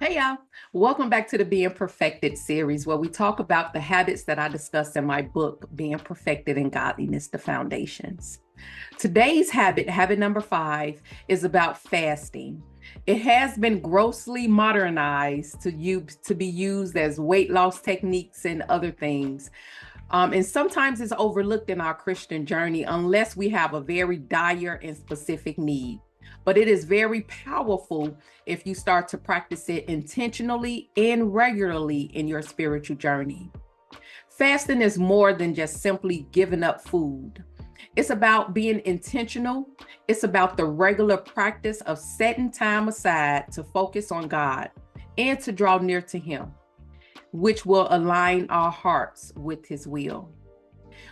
Hey y'all, welcome back to the Being Perfected series where we talk about the habits that I discussed in my book, Being Perfected in Godliness, the Foundations. Today's habit number 5, is about fasting. It has been grossly modernized to be used as weight loss techniques and other things. And sometimes it's overlooked in our Christian journey unless we have a very dire and specific need. But it is very powerful if you start to practice it intentionally and regularly in your spiritual journey. Fasting is more than just simply giving up food. It's about being intentional. It's about the regular practice of setting time aside to focus on God and to draw near to Him, which will align our hearts with His will.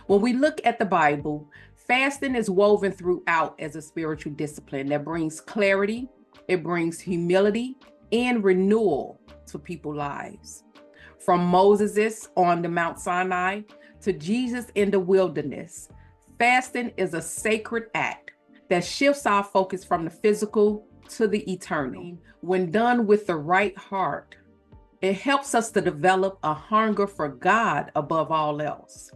When we look at the Bible, fasting is woven throughout as a spiritual discipline that brings clarity, it brings humility, and renewal to people's lives. From Moses on the Mount Sinai to Jesus in the wilderness, fasting is a sacred act that shifts our focus from the physical to the eternal. When done with the right heart, it helps us to develop a hunger for God above all else.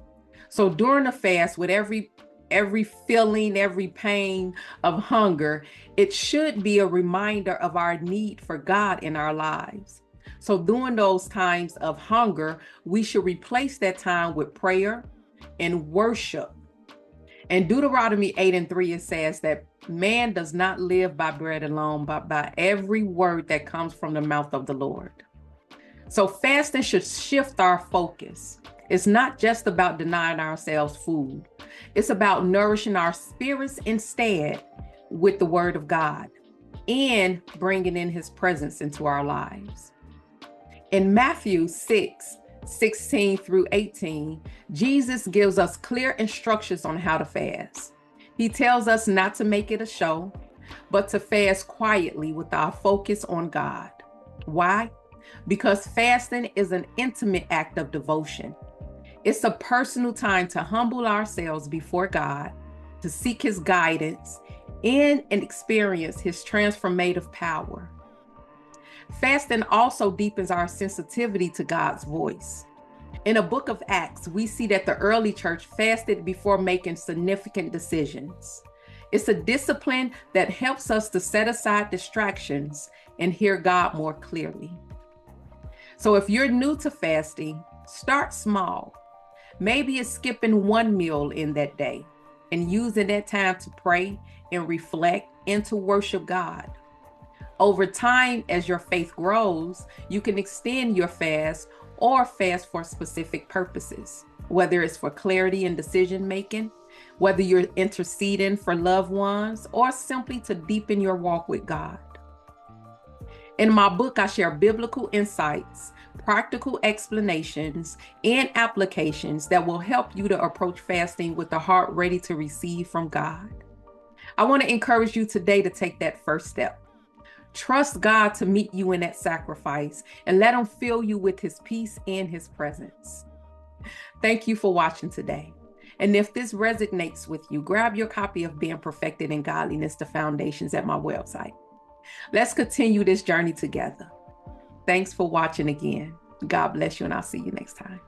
So during a fast, with every feeling, every pain of hunger, it should be a reminder of our need for God in our lives. So during those times of hunger, we should replace that time with prayer and worship. In Deuteronomy 8:3, it says that man does not live by bread alone, but by every word that comes from the mouth of the Lord. So fasting should shift our focus. It's not just about denying ourselves food. It's about nourishing our spirits instead with the word of God and bringing in His presence into our lives. In Matthew 6:16 through 18, Jesus gives us clear instructions on how to fast. He tells us not to make it a show, but to fast quietly with our focus on God. Why? Because fasting is an intimate act of devotion. It's a personal time to humble ourselves before God, to seek His guidance, and experience His transformative power. Fasting also deepens our sensitivity to God's voice. In the book of Acts, we see that the early church fasted before making significant decisions. It's a discipline that helps us to set aside distractions and hear God more clearly. So if you're new to fasting, start small. Maybe it's skipping one meal in that day and using that time to pray and reflect and to worship God. Over time, as your faith grows, you can extend your fast or fast for specific purposes, whether it's for clarity in decision making, whether you're interceding for loved ones, or simply to deepen your walk with God. In my book, I share biblical insights, practical explanations, and applications that will help you to approach fasting with a heart ready to receive from God. I want to encourage you today to take that first step. Trust God to meet you in that sacrifice and let Him fill you with His peace and His presence. Thank you for watching today. And if this resonates with you, grab your copy of Being Perfected in Godliness, the Foundations at my website. Let's continue this journey together. Thanks for watching again. God bless you, and I'll see you next time.